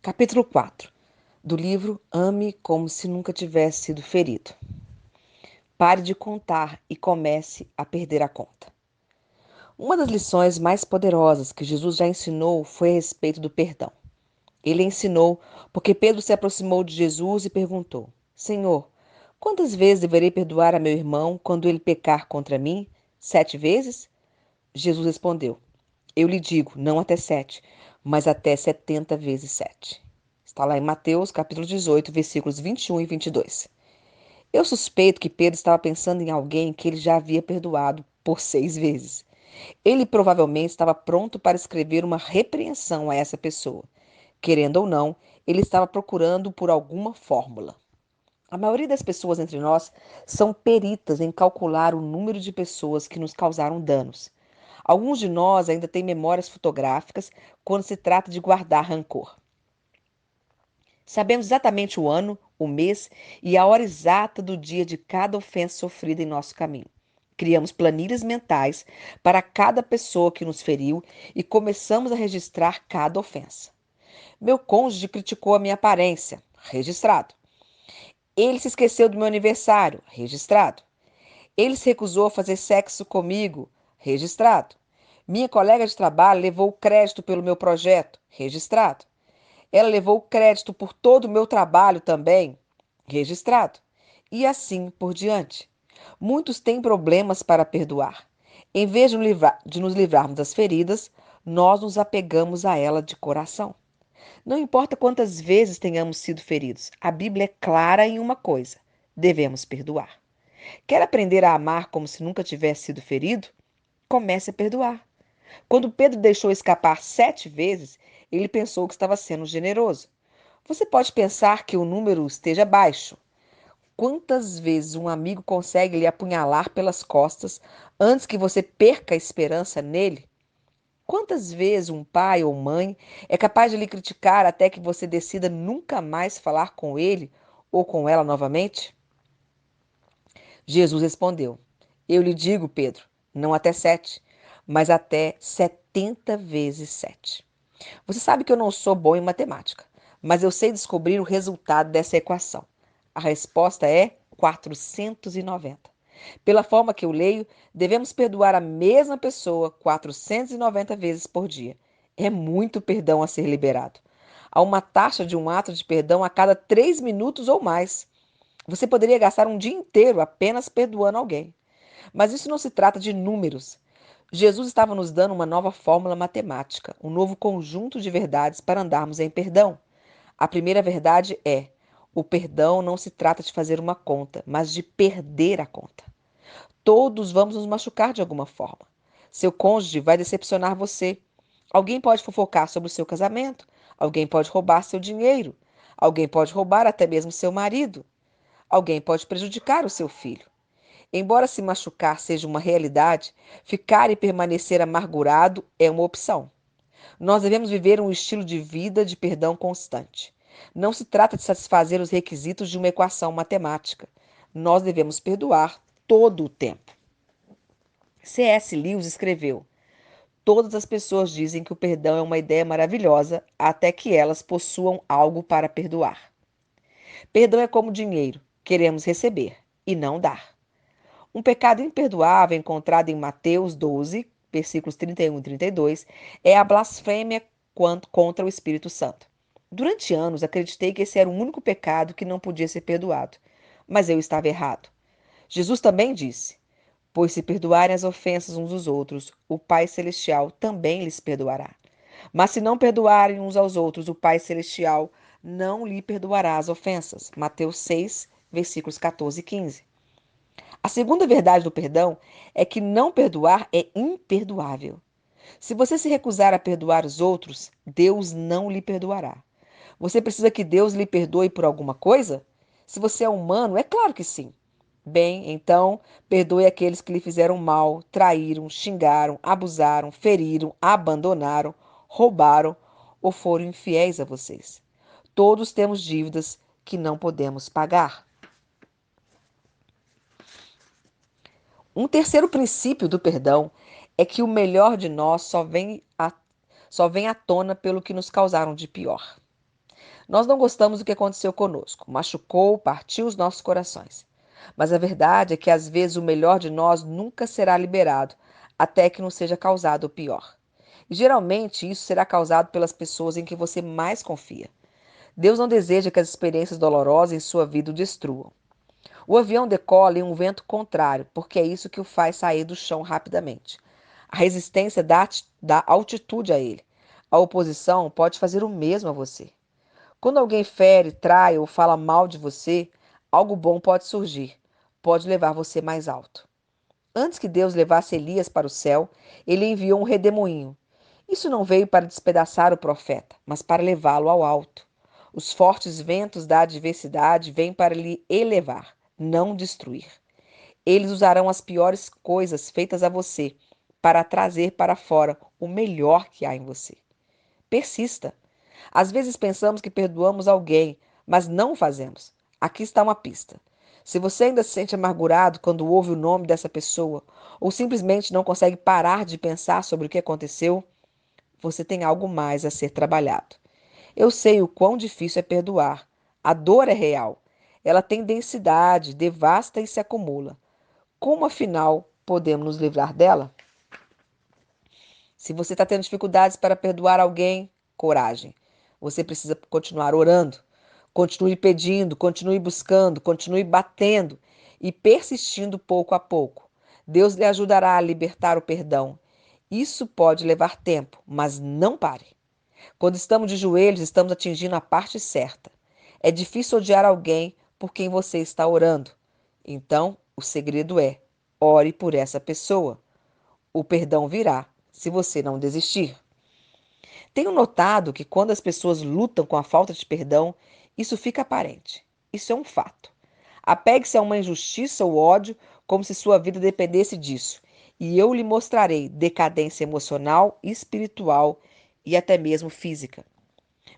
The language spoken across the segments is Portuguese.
Capítulo 4 do livro Ame como se nunca tivesse sido ferido. Pare de contar e comece a perder a conta. Uma das lições mais poderosas que Jesus já ensinou foi a respeito do perdão. Ele ensinou porque Pedro se aproximou de Jesus e perguntou: Senhor, quantas vezes deverei perdoar a meu irmão quando ele pecar contra mim? 7 vezes? Jesus respondeu: Eu lhe digo, não até 7, mas até 70 vezes 7. Está lá em Mateus, capítulo 18, versículos 21 e 22. Eu suspeito que Pedro estava pensando em alguém que ele já havia perdoado por 6 vezes. Ele provavelmente estava pronto para escrever uma repreensão a essa pessoa. Querendo ou não, ele estava procurando por alguma fórmula. A maioria das pessoas entre nós são peritas em calcular o número de pessoas que nos causaram danos. Alguns de nós ainda têm memórias fotográficas quando se trata de guardar rancor. Sabemos exatamente o ano, o mês e a hora exata do dia de cada ofensa sofrida em nosso caminho. Criamos planilhas mentais para cada pessoa que nos feriu e começamos a registrar cada ofensa. Meu cônjuge criticou a minha aparência. Registrado. Ele se esqueceu do meu aniversário. Registrado. Ele se recusou a fazer sexo comigo. Registrado. Minha colega de trabalho levou o crédito pelo meu projeto. Registrado. Ela levou o crédito por todo o meu trabalho também. Registrado. E assim por diante. Muitos têm problemas para perdoar. Em vez de nos livrarmos das feridas, nós nos apegamos a ela de coração. Não importa quantas vezes tenhamos sido feridos, a Bíblia é clara em uma coisa: devemos perdoar. Quer aprender a amar como se nunca tivesse sido ferido? Comece a perdoar. Quando Pedro deixou escapar 7 vezes, ele pensou que estava sendo generoso. Você pode pensar que o número esteja baixo. Quantas vezes um amigo consegue lhe apunhalar pelas costas antes que você perca a esperança nele? Quantas vezes um pai ou mãe é capaz de lhe criticar até que você decida nunca mais falar com ele ou com ela novamente? Jesus respondeu: Eu lhe digo, Pedro, não até 7, mas até 70 vezes 7. Você sabe que eu não sou bom em matemática, mas eu sei descobrir o resultado dessa equação. A resposta é 490. Pela forma que eu leio, devemos perdoar a mesma pessoa 490 vezes por dia. É muito perdão a ser liberado. Há uma taxa de um ato de perdão a cada 3 minutos ou mais. Você poderia gastar um dia inteiro apenas perdoando alguém. Mas isso não se trata de números. Jesus estava nos dando uma nova fórmula matemática, um novo conjunto de verdades para andarmos em perdão. A primeira verdade é: o perdão não se trata de fazer uma conta, mas de perder a conta. Todos vamos nos machucar de alguma forma. Seu cônjuge vai decepcionar você. Alguém pode fofocar sobre o seu casamento. Alguém pode roubar seu dinheiro. Alguém pode roubar até mesmo seu marido. Alguém pode prejudicar o seu filho. Embora se machucar seja uma realidade, ficar e permanecer amargurado é uma opção. Nós devemos viver um estilo de vida de perdão constante. Não se trata de satisfazer os requisitos de uma equação matemática. Nós devemos perdoar todo o tempo. C.S. Lewis escreveu: Todas as pessoas dizem que o perdão é uma ideia maravilhosa até que elas possuam algo para perdoar. Perdão é como dinheiro: queremos receber e não dar. Um pecado imperdoável encontrado em Mateus 12, versículos 31 e 32, é a blasfêmia contra o Espírito Santo. Durante anos, acreditei que esse era o único pecado que não podia ser perdoado, mas eu estava errado. Jesus também disse: Pois se perdoarem as ofensas uns dos outros, o Pai Celestial também lhes perdoará. Mas se não perdoarem uns aos outros, o Pai Celestial não lhe perdoará as ofensas. Mateus 6, versículos 14 e 15. A segunda verdade do perdão é que não perdoar é imperdoável. Se você se recusar a perdoar os outros, Deus não lhe perdoará. Você precisa que Deus lhe perdoe por alguma coisa? Se você é humano, é claro que sim. Bem, então, perdoe aqueles que lhe fizeram mal, traíram, xingaram, abusaram, feriram, abandonaram, roubaram ou foram infiéis a vocês. Todos temos dívidas que não podemos pagar. Um terceiro princípio do perdão é que o melhor de nós só vem à tona pelo que nos causaram de pior. Nós não gostamos do que aconteceu conosco, machucou, partiu os nossos corações. Mas a verdade é que às vezes o melhor de nós nunca será liberado, até que não seja causado o pior. E geralmente isso será causado pelas pessoas em que você mais confia. Deus não deseja que as experiências dolorosas em sua vida o destruam. O avião decola em um vento contrário, porque é isso que o faz sair do chão rapidamente. A resistência dá altitude a ele. A oposição pode fazer o mesmo a você. Quando alguém fere, trai ou fala mal de você, algo bom pode surgir, pode levar você mais alto. Antes que Deus levasse Elias para o céu, ele enviou um redemoinho. Isso não veio para despedaçar o profeta, mas para levá-lo ao alto. Os fortes ventos da adversidade vêm para lhe elevar, não destruir. Eles usarão as piores coisas feitas a você para trazer para fora o melhor que há em você. Persista. Às vezes pensamos que perdoamos alguém, mas não o fazemos. Aqui está uma pista. Se você ainda se sente amargurado quando ouve o nome dessa pessoa, ou simplesmente não consegue parar de pensar sobre o que aconteceu, você tem algo mais a ser trabalhado. Eu sei o quão difícil é perdoar. A dor é real. Ela tem densidade, devasta e se acumula. Como afinal podemos nos livrar dela? Se você está tendo dificuldades para perdoar alguém, coragem. Você precisa continuar orando. Continue pedindo, continue buscando, continue batendo e persistindo pouco a pouco. Deus lhe ajudará a libertar o perdão. Isso pode levar tempo, mas não pare. Quando estamos de joelhos, estamos atingindo a parte certa. É difícil odiar alguém por quem você está orando. Então, o segredo é: ore por essa pessoa. O perdão virá se você não desistir. Tenho notado que quando as pessoas lutam com a falta de perdão, isso fica aparente. Isso é um fato. Apegue-se a uma injustiça ou ódio como se sua vida dependesse disso, e eu lhe mostrarei decadência emocional, espiritual e até mesmo física.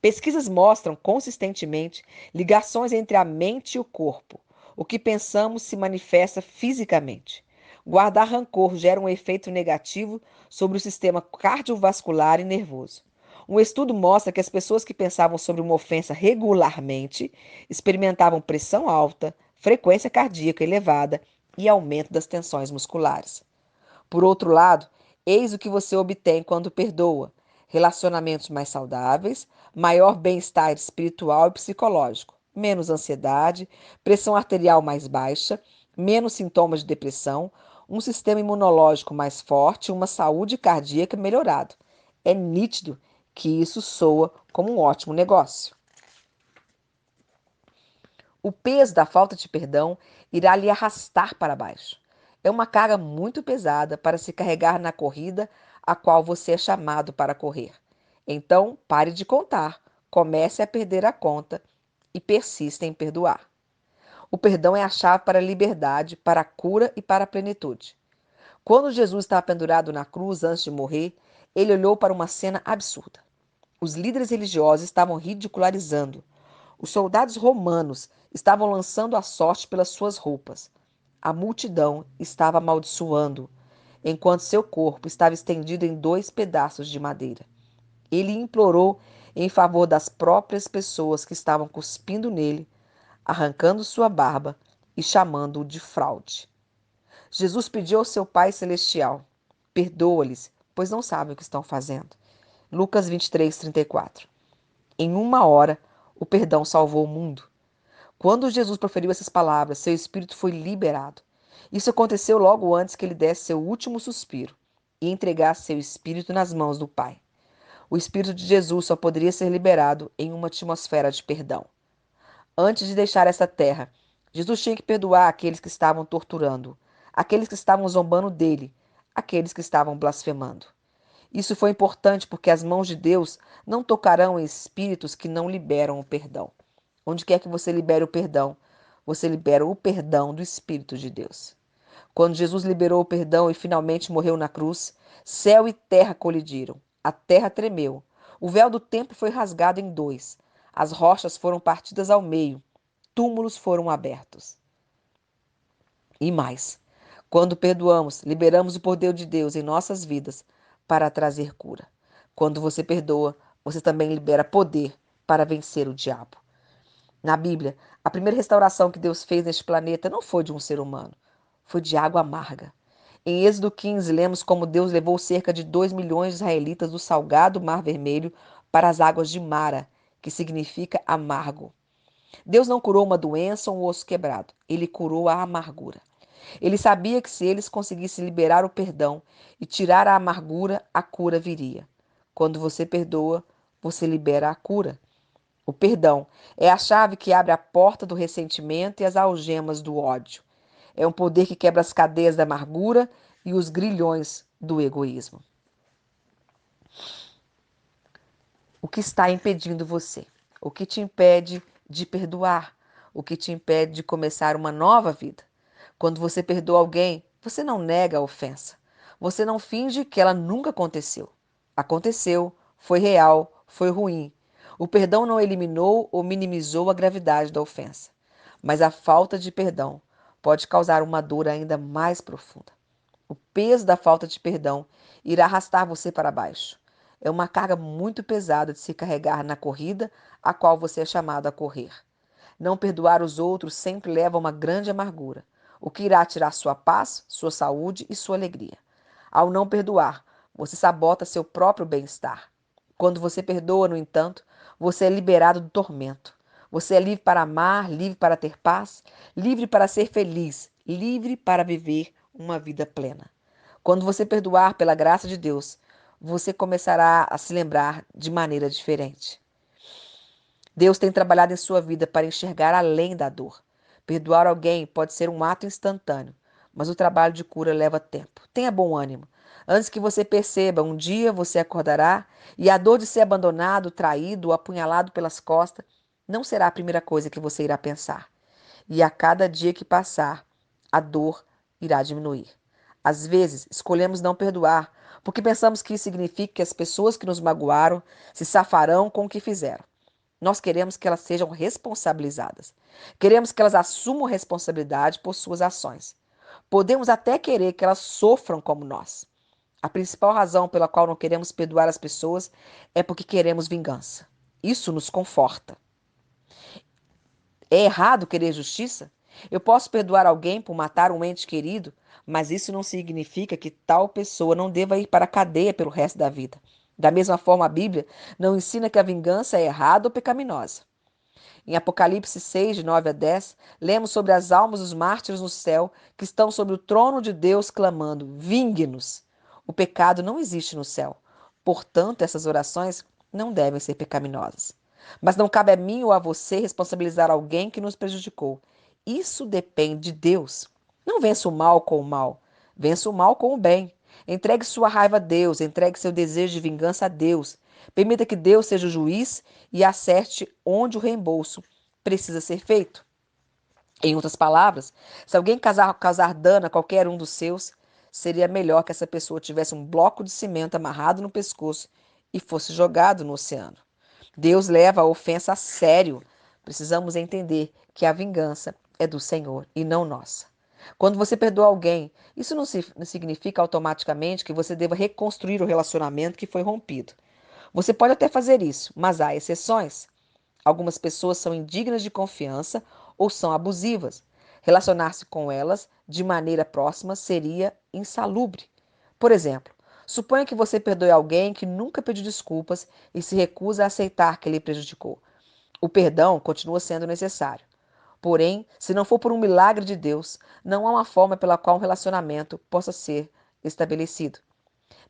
Pesquisas mostram consistentemente ligações entre a mente e o corpo. O que pensamos se manifesta fisicamente. Guardar rancor gera um efeito negativo sobre o sistema cardiovascular e nervoso. Um estudo mostra que as pessoas que pensavam sobre uma ofensa regularmente experimentavam pressão alta, frequência cardíaca elevada e aumento das tensões musculares. Por outro lado, eis o que você obtém quando perdoa: relacionamentos mais saudáveis, maior bem-estar espiritual e psicológico, menos ansiedade, pressão arterial mais baixa, menos sintomas de depressão, um sistema imunológico mais forte, uma saúde cardíaca melhorada. É nítido que isso soa como um ótimo negócio. O peso da falta de perdão irá lhe arrastar para baixo. É uma carga muito pesada para se carregar na corrida a qual você é chamado para correr. Então, pare de contar, comece a perder a conta e persista em perdoar. O perdão é a chave para a liberdade, para a cura e para a plenitude. Quando Jesus estava pendurado na cruz antes de morrer, ele olhou para uma cena absurda. Os líderes religiosos estavam ridicularizando. Os soldados romanos estavam lançando a sorte pelas suas roupas. A multidão estava amaldiçoando, enquanto seu corpo estava estendido em 2 pedaços de madeira. Ele implorou em favor das próprias pessoas que estavam cuspindo nele, arrancando sua barba e chamando-o de fraude. Jesus pediu ao seu Pai Celestial: perdoa-lhes, pois não sabem o que estão fazendo. Lucas 23:34. Em uma hora, o perdão salvou o mundo. Quando Jesus proferiu essas palavras, seu espírito foi liberado. Isso aconteceu logo antes que ele desse seu último suspiro e entregasse seu espírito nas mãos do Pai. O espírito de Jesus só poderia ser liberado em uma atmosfera de perdão. Antes de deixar essa terra, Jesus tinha que perdoar aqueles que estavam torturando, aqueles que estavam zombando dele, aqueles que estavam blasfemando. Isso foi importante porque as mãos de Deus não tocarão em espíritos que não liberam o perdão. Onde quer que você libere o perdão, você libera o perdão do Espírito de Deus. Quando Jesus liberou o perdão e finalmente morreu na cruz, céu e terra colidiram. A terra tremeu. O véu do templo foi rasgado em 2. As rochas foram partidas ao meio. Túmulos foram abertos. E mais, quando perdoamos, liberamos o poder de Deus em nossas vidas para trazer cura. Quando você perdoa, você também libera poder para vencer o diabo. Na Bíblia, a primeira restauração que Deus fez neste planeta não foi de um ser humano, foi de água amarga. Em Êxodo 15, lemos como Deus levou cerca de 2 milhões de israelitas do salgado Mar Vermelho para as águas de Mara, que significa amargo. Deus não curou uma doença ou um osso quebrado, ele curou a amargura. Ele sabia que se eles conseguissem liberar o perdão e tirar a amargura, a cura viria. Quando você perdoa, você libera a cura. O perdão é a chave que abre a porta do ressentimento e as algemas do ódio. É um poder que quebra as cadeias da amargura e os grilhões do egoísmo. O que está impedindo você? O que te impede de perdoar? O que te impede de começar uma nova vida? Quando você perdoa alguém, você não nega a ofensa. Você não finge que ela nunca aconteceu. Aconteceu, foi real, foi ruim. O perdão não eliminou ou minimizou a gravidade da ofensa, mas a falta de perdão pode causar uma dor ainda mais profunda. O peso da falta de perdão irá arrastar você para baixo. É uma carga muito pesada de se carregar na corrida a qual você é chamado a correr. Não perdoar os outros sempre leva a uma grande amargura, o que irá tirar sua paz, sua saúde e sua alegria. Ao não perdoar, você sabota seu próprio bem-estar. Quando você perdoa, no entanto, você é liberado do tormento. Você é livre para amar, livre para ter paz, livre para ser feliz, livre para viver uma vida plena. Quando você perdoar pela graça de Deus, você começará a se lembrar de maneira diferente. Deus tem trabalhado em sua vida para enxergar além da dor. Perdoar alguém pode ser um ato instantâneo, mas o trabalho de cura leva tempo. Tenha bom ânimo. Antes que você perceba, um dia você acordará e a dor de ser abandonado, traído ou apunhalado pelas costas não será a primeira coisa que você irá pensar. E a cada dia que passar, a dor irá diminuir. Às vezes, escolhemos não perdoar, porque pensamos que isso significa que as pessoas que nos magoaram se safarão com o que fizeram. Nós queremos que elas sejam responsabilizadas. Queremos que elas assumam responsabilidade por suas ações. Podemos até querer que elas sofram como nós. A principal razão pela qual não queremos perdoar as pessoas é porque queremos vingança. Isso nos conforta. É errado querer justiça? Eu posso perdoar alguém por matar um ente querido, mas isso não significa que tal pessoa não deva ir para a cadeia pelo resto da vida. Da mesma forma, a Bíblia não ensina que a vingança é errada ou pecaminosa. Em Apocalipse 6, de 9 a 10, lemos sobre as almas dos mártires no céu que estão sobre o trono de Deus clamando: vingue-nos. O pecado não existe no céu. Portanto, essas orações não devem ser pecaminosas. Mas não cabe a mim ou a você responsabilizar alguém que nos prejudicou. Isso depende de Deus. Não vença o mal com o mal. Vença o mal com o bem. Entregue sua raiva a Deus. Entregue seu desejo de vingança a Deus. Permita que Deus seja o juiz e acerte onde o reembolso precisa ser feito. Em outras palavras, se alguém causar dano a qualquer um dos seus, seria melhor que essa pessoa tivesse um bloco de cimento amarrado no pescoço e fosse jogado no oceano. Deus leva a ofensa a sério. Precisamos entender que a vingança é do Senhor e não nossa. Quando você perdoa alguém, isso não significa automaticamente que você deva reconstruir o relacionamento que foi rompido. Você pode até fazer isso, mas há exceções. Algumas pessoas são indignas de confiança ou são abusivas. Relacionar-se com elas de maneira próxima seria insalubre. Por exemplo, suponha que você perdoe alguém que nunca pediu desculpas e se recusa a aceitar que lhe prejudicou. O perdão continua sendo necessário. Porém, se não for por um milagre de Deus, não há uma forma pela qual um relacionamento possa ser estabelecido.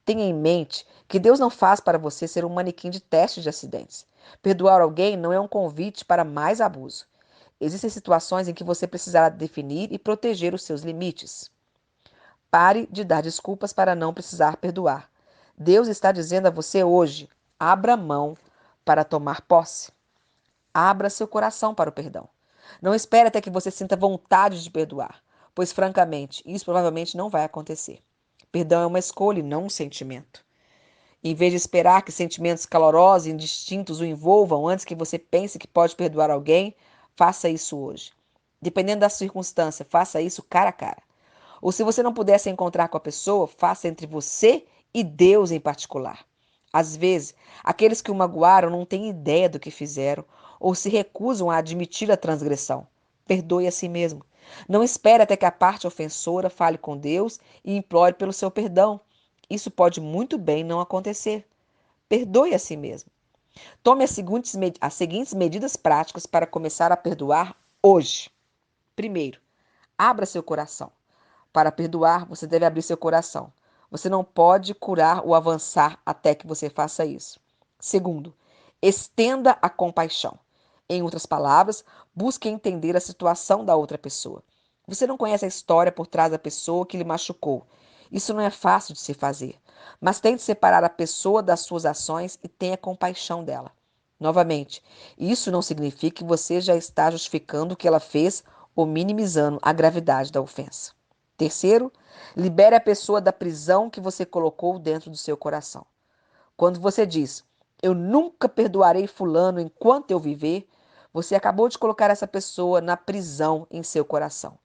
Tenha em mente que Deus não faz para você ser um manequim de teste de acidentes. Perdoar alguém não é um convite para mais abuso. Existem situações em que você precisará definir e proteger os seus limites. Pare de dar desculpas para não precisar perdoar. Deus está dizendo a você hoje: abra mão para tomar posse. Abra seu coração para o perdão. Não espere até que você sinta vontade de perdoar, pois, francamente, isso provavelmente não vai acontecer. Perdão é uma escolha e não um sentimento. Em vez de esperar que sentimentos calorosos e indistintos o envolvam antes que você pense que pode perdoar alguém, faça isso hoje. Dependendo da circunstância, faça isso cara a cara. Ou se você não puder se encontrar com a pessoa, faça entre você e Deus em particular. Às vezes, aqueles que o magoaram não têm ideia do que fizeram ou se recusam a admitir a transgressão. Perdoe a si mesmo. Não espere até que a parte ofensora fale com Deus e implore pelo seu perdão. Isso pode muito bem não acontecer. Perdoe a si mesmo. Tome as seguintes medidas práticas para começar a perdoar hoje. Primeiro, abra seu coração. Para perdoar, você deve abrir seu coração. Você não pode curar ou avançar até que você faça isso. Segundo, estenda a compaixão. Em outras palavras, busque entender a situação da outra pessoa. Você não conhece a história por trás da pessoa que lhe machucou. Isso não é fácil de se fazer. Mas tente separar a pessoa das suas ações e tenha compaixão dela. Novamente, isso não significa que você já está justificando o que ela fez ou minimizando a gravidade da ofensa. Terceiro, libere a pessoa da prisão que você colocou dentro do seu coração. Quando você diz, eu nunca perdoarei fulano enquanto eu viver, você acabou de colocar essa pessoa na prisão em seu coração.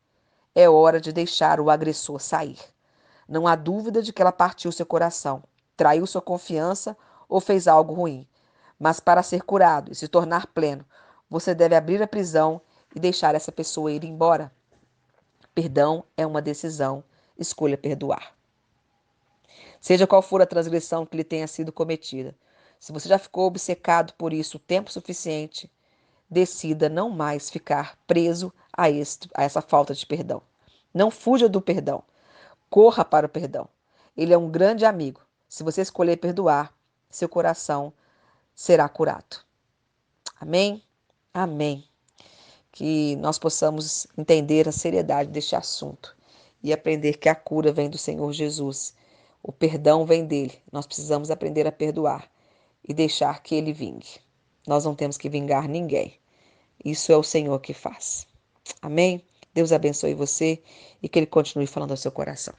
É hora de deixar o agressor sair. Não há dúvida de que ela partiu seu coração, traiu sua confiança ou fez algo ruim. Mas para ser curado e se tornar pleno, você deve abrir a prisão e deixar essa pessoa ir embora. Perdão é uma decisão. Escolha perdoar. Seja qual for a transgressão que lhe tenha sido cometida, se você já ficou obcecado por isso o tempo suficiente, decida não mais ficar preso a essa falta de perdão. Não fuja do perdão. Corra para o perdão. Ele é um grande amigo. Se você escolher perdoar, seu coração será curado. Amém? Amém. Que nós possamos entender a seriedade deste assunto e aprender que a cura vem do Senhor Jesus. O perdão vem dele. Nós precisamos aprender a perdoar e deixar que ele vingue. Nós não temos que vingar ninguém. Isso é o Senhor que faz. Amém? Deus abençoe você e que ele continue falando ao seu coração.